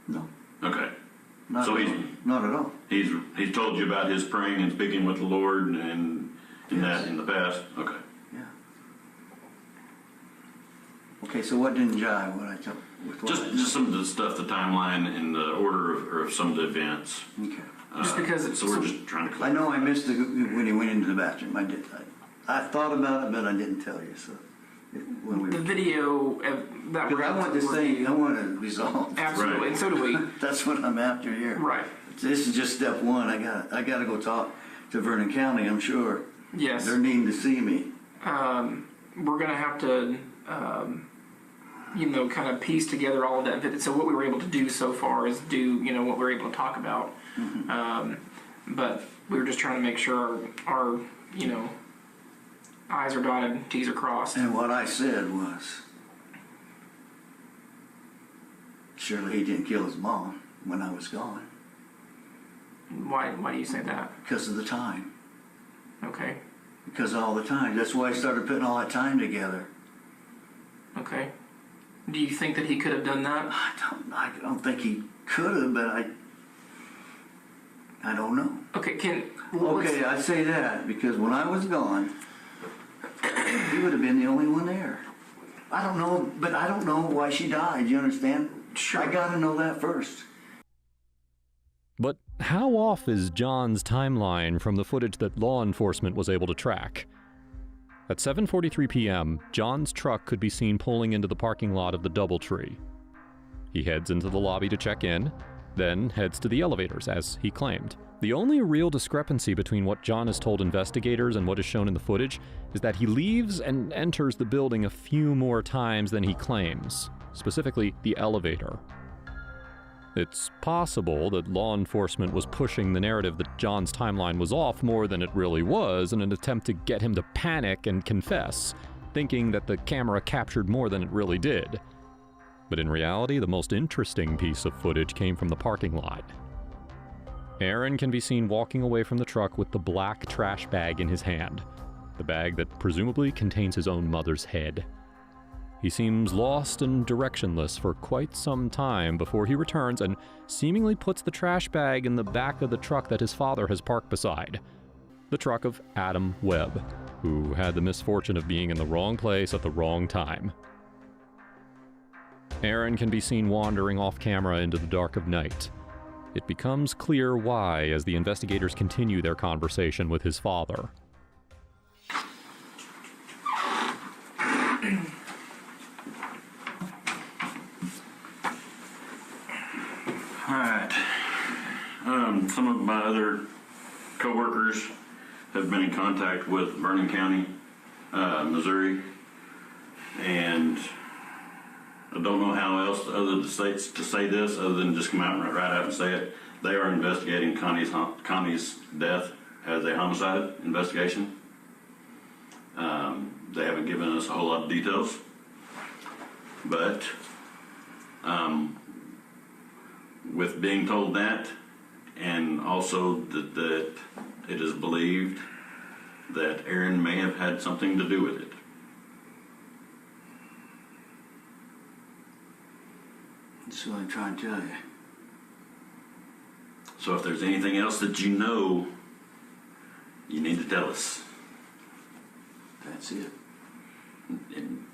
Speaker 3: No.
Speaker 4: Okay.
Speaker 3: Not
Speaker 4: So
Speaker 3: at all. Not at all.
Speaker 4: He's told you about his praying and speaking with the Lord and that in the past. Okay.
Speaker 3: Yeah. Okay, so what didn't jive? What I told with what?
Speaker 4: Just some of the stuff, the timeline and the order of some of the events.
Speaker 3: Okay.
Speaker 1: Just because it's
Speaker 4: so we're just trying to.
Speaker 3: I know I missed when he went into the bathroom. I did. I thought about it, but I didn't tell you. So when we
Speaker 1: the video that
Speaker 3: because I want this thing. I want it resolved.
Speaker 1: Absolutely,
Speaker 4: Right.
Speaker 1: and so do we.
Speaker 3: That's what I'm after here.
Speaker 1: Right.
Speaker 3: This is just step one. I got to go talk to Vernon County. I'm sure.
Speaker 1: Yes.
Speaker 3: They're needing to see me.
Speaker 1: We're gonna have to, kind of piece together all of that. So what we were able to do so far is do, what we were able to talk about. Mm-hmm. But we were just trying to make sure our I's are dotted, T's are crossed.
Speaker 3: And what I said was, surely he didn't kill his mom when I was gone.
Speaker 1: Why do you say that?
Speaker 3: Because of the time.
Speaker 1: Okay.
Speaker 3: Because of all the time. That's why I started putting all that time together.
Speaker 1: Okay. Do you think that he could have done that?
Speaker 3: I don't think he could have, but I don't know.
Speaker 1: Okay,
Speaker 3: I say that because when I was gone, he would have been the only one there. I don't know, but I don't know why she died. You understand?
Speaker 1: Sure.
Speaker 3: I got to know that first.
Speaker 6: But how off is John's timeline from the footage that law enforcement was able to track? At 7:43 p.m., John's truck could be seen pulling into the parking lot of the DoubleTree. He heads into the lobby to check in, then heads to the elevators, as he claimed. The only real discrepancy between what John has told investigators and what is shown in the footage is that he leaves and enters the building a few more times than he claims, specifically the elevator. It's possible that law enforcement was pushing the narrative that John's timeline was off more than it really was in an attempt to get him to panic and confess, thinking that the camera captured more than it really did. But in reality, the most interesting piece of footage came from the parking lot. Aaron can be seen walking away from the truck with the black trash bag in his hand, the bag that presumably contains his own mother's head. He seems lost and directionless for quite some time before he returns and seemingly puts the trash bag in the back of the truck that his father has parked beside. The truck of Adam Webb, who had the misfortune of being in the wrong place at the wrong time. Aaron can be seen wandering off camera into the dark of night. It becomes clear why as the investigators continue their conversation with his father.
Speaker 4: Alright. Some of my other co-workers have been in contact with Vernon County, Missouri, and I don't know how else other states to say this other than just come out and right out and say it. They are investigating Connie's death as a homicide investigation. They haven't given us a whole lot of details, but with being told that, and also that it is believed that Aaron may have had something to do with it.
Speaker 3: That's what I'm trying to tell you.
Speaker 4: So if there's anything else that you know, you need to tell us.
Speaker 3: That's it.
Speaker 4: In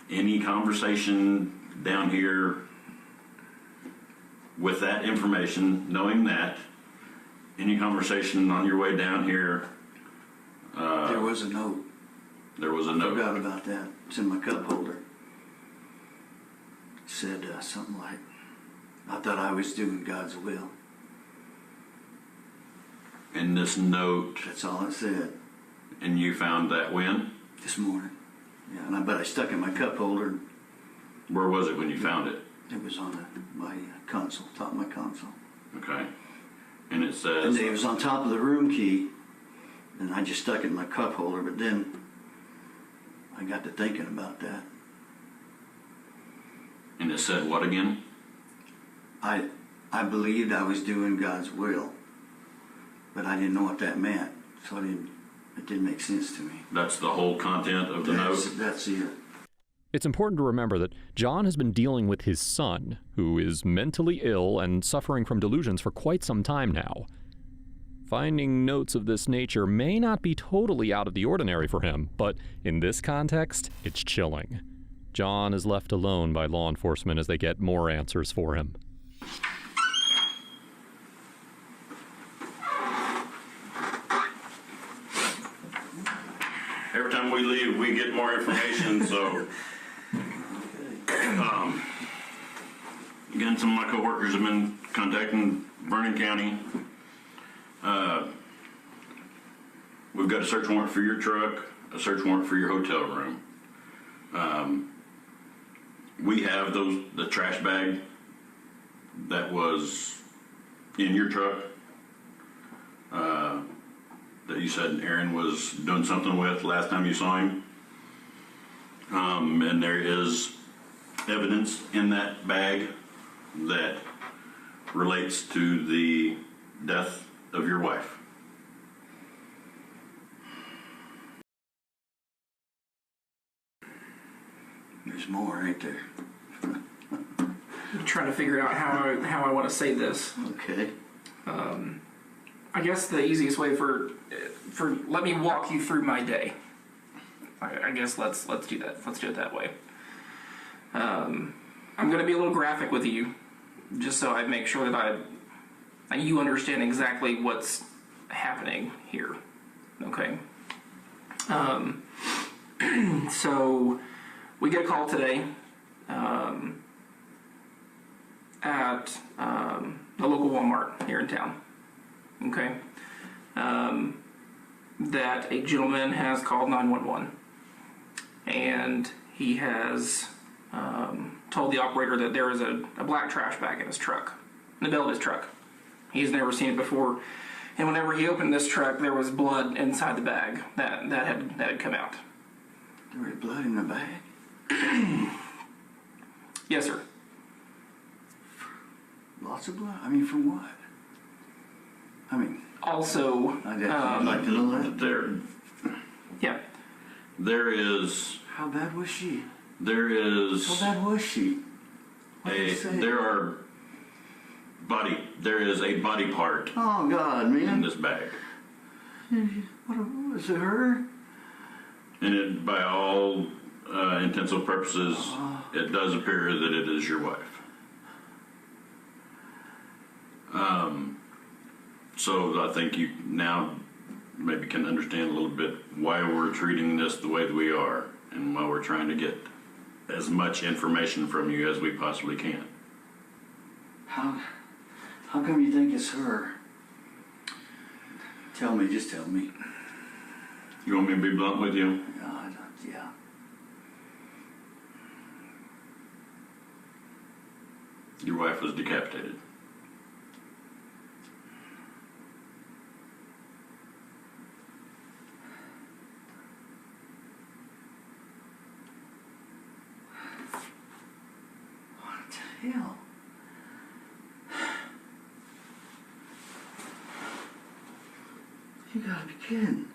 Speaker 4: any conversation down here with that information, knowing that, any conversation on your way down here.
Speaker 3: There was a note.
Speaker 4: There was a
Speaker 3: I
Speaker 4: note.
Speaker 3: forgot about that. It's in my cup holder. It said something like, I thought I was doing God's will.
Speaker 4: In this note.
Speaker 3: That's all it said.
Speaker 4: And you found that when?
Speaker 3: This morning. Yeah, but I stuck it in my cup holder.
Speaker 4: Where was it when you found it?
Speaker 3: It was on my console, top of my console.
Speaker 4: Okay. And it says...
Speaker 3: And it was on top of the room key, and I just stuck it in my cup holder, but then I got to thinking about that.
Speaker 4: And it said what again?
Speaker 3: I believed I was doing God's will, but I didn't know what that meant, so it didn't make sense to me.
Speaker 4: That's the whole content of the note?
Speaker 3: That's it.
Speaker 6: It's important to remember that John has been dealing with his son, who is mentally ill and suffering from delusions for quite some time now. Finding notes of this nature may not be totally out of the ordinary for him, but in this context, it's chilling. John is left alone by law enforcement as they get more answers for him.
Speaker 4: Every time we leave, we get more information, so... Again, some of my coworkers have been contacting Vernon County. We've got a search warrant for your truck, a search warrant for your hotel room. We have the trash bag that was in your truck that you said Aaron was doing something with last time you saw him. And there is evidence in that bag that relates to the death of your wife.
Speaker 3: There's more, ain't there?
Speaker 1: I'm trying to figure out how I want to say this.
Speaker 3: Okay.
Speaker 1: I guess the easiest way for let me walk you through my day. I guess let's do that. Let's do it that way. I'm going to be a little graphic with you, just so I make sure that you understand exactly what's happening here. Okay. So we get a call today at the local Walmart here in town. Okay. That a gentleman has called 911, and he has told the operator that there is a black trash bag in his truck, in the bell of his truck. He's never seen it before, and whenever he opened this truck, there was blood inside the bag that had come out.
Speaker 3: There was blood in the bag?
Speaker 1: Yes, sir.
Speaker 3: Lots of blood? I mean, from what? I mean...
Speaker 1: Also...
Speaker 3: I'd like to know that.
Speaker 1: Yeah.
Speaker 4: There is...
Speaker 3: How bad was she?
Speaker 4: There is...
Speaker 3: How bad was she?
Speaker 4: There is a body part...
Speaker 3: Oh, God, man.
Speaker 4: ...in this bag.
Speaker 3: What was it, her?
Speaker 4: And it, by all intents and purposes, it does appear that it is your wife. So I think you now maybe can understand a little bit why we're treating this the way that we are, and why we're trying to get as much information from you as we possibly can.
Speaker 3: How come you think it's her? Tell me, just tell me.
Speaker 4: You want me to be blunt with you?
Speaker 3: Yeah.
Speaker 4: Your wife was decapitated.
Speaker 3: What the hell? You gotta be kidding.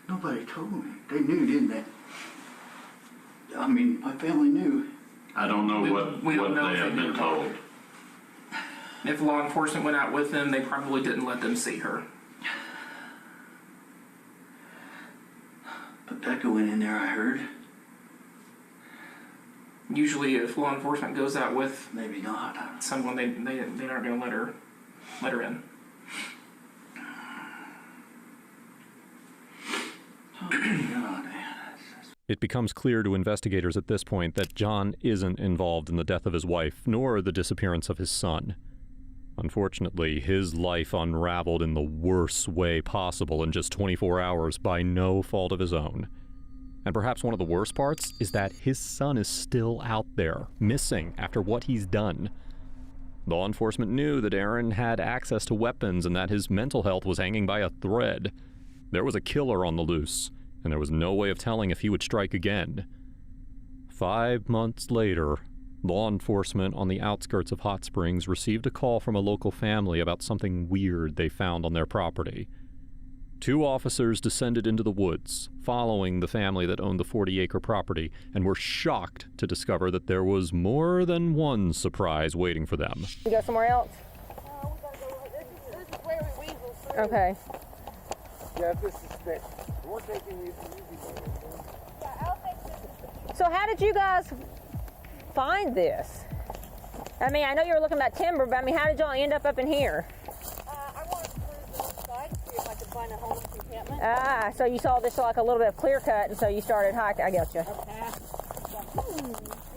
Speaker 3: Nobody told me. They knew, didn't they? I mean, my family knew.
Speaker 4: I don't know what they have been told.
Speaker 1: If law enforcement went out with them, they probably didn't let them see her.
Speaker 3: But Becca went in there, I heard.
Speaker 1: Usually, if law enforcement goes out with
Speaker 3: maybe not
Speaker 1: someone, they aren't going to let her in.
Speaker 3: Oh my God.
Speaker 6: It becomes clear to investigators at this point that John isn't involved in the death of his wife, nor the disappearance of his son. Unfortunately, his life unraveled in the worst way possible in just 24 hours by no fault of his own. And perhaps one of the worst parts is that his son is still out there, missing after what he's done. Law enforcement knew that Aaron had access to weapons and that his mental health was hanging by a thread. There was a killer on the loose, and there was no way of telling if he would strike again. 5 months later, law enforcement on the outskirts of Hot Springs received a call from a local family about something weird they found on their property. 2 officers descended into the woods, following the family that owned the 40-acre property, and were shocked to discover that there was more than one surprise waiting for them.
Speaker 2: You go somewhere else?
Speaker 14: We gotta go. This is where we weasel through.
Speaker 2: Okay.
Speaker 15: Yeah, this is fixed. We're taking you to
Speaker 14: Yeah, I'll fix this.
Speaker 2: So how did you guys find this? I mean, I know you were looking at timber, but I mean, how did y'all end up in here?
Speaker 14: I wanted to cruise the north side to see if I could find a homeless encampment.
Speaker 2: Ah, so you saw this like a little bit of clear cut, and so you started hiking. I got you.
Speaker 14: Okay.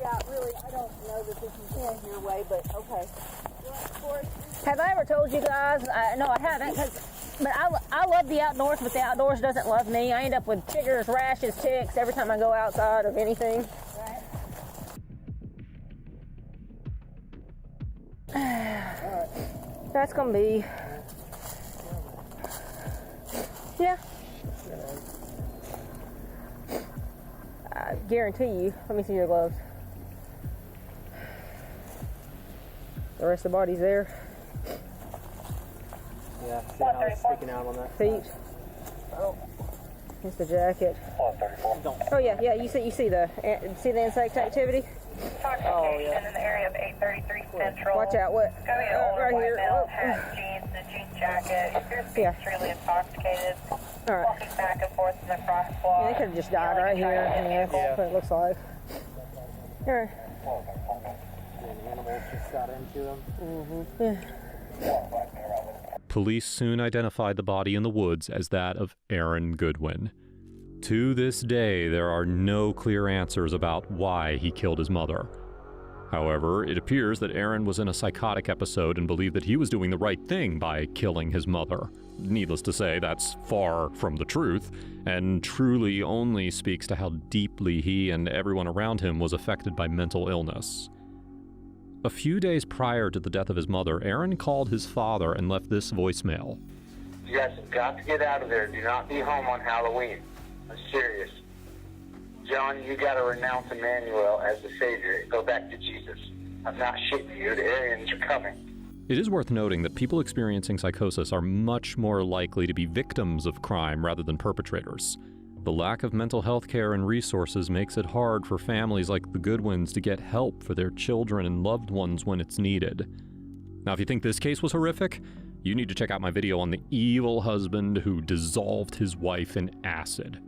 Speaker 14: Yeah, really, I don't know that this is in your way, but okay.
Speaker 2: Have I ever told you guys? No, I haven't. But I love the outdoors, but the outdoors doesn't love me. I end up with chiggers, rashes, ticks every time I go outside of anything.
Speaker 14: Right.
Speaker 2: That's gonna be. Yeah. I guarantee you. Let me see your gloves. The rest of the body's there.
Speaker 15: Yeah, see how it's sticking out on that
Speaker 2: Feet.
Speaker 15: Oh.
Speaker 2: It's the jacket. Oh yeah. You see the insect activity?
Speaker 14: Oh yeah. In the area of 833 Central.
Speaker 2: Watch out! What?
Speaker 14: Right
Speaker 2: here.
Speaker 14: Male has jeans and jean jacket. Appears to be extremely intoxicated.
Speaker 2: All right.
Speaker 14: Walking back and forth in the crosswalk.
Speaker 2: Yeah, they could have just died right here. Yeah, that's what it looks like. Here.
Speaker 15: An animal just got into him.
Speaker 2: Mm-hmm. Yeah.
Speaker 6: Police soon identified the body in the woods as that of Aaron Goodwin. To this day, there are no clear answers about why he killed his mother. However, it appears that Aaron was in a psychotic episode and believed that he was doing the right thing by killing his mother. Needless to say, that's far from the truth, and truly only speaks to how deeply he and everyone around him was affected by mental illness. A few days prior to the death of his mother, Aaron called his father and left this voicemail.
Speaker 5: You guys have got to get out of there. Do not be home on Halloween. I'm serious. John, you got to renounce Emmanuel as the Savior. Go back to Jesus. I'm not shitting you. The Aryans are coming.
Speaker 6: It is worth noting that people experiencing psychosis are much more likely to be victims of crime rather than perpetrators. The lack of mental health care and resources makes it hard for families like the Goodwins to get help for their children and loved ones when it's needed. Now, if you think this case was horrific, you need to check out my video on the evil husband who dissolved his wife in acid.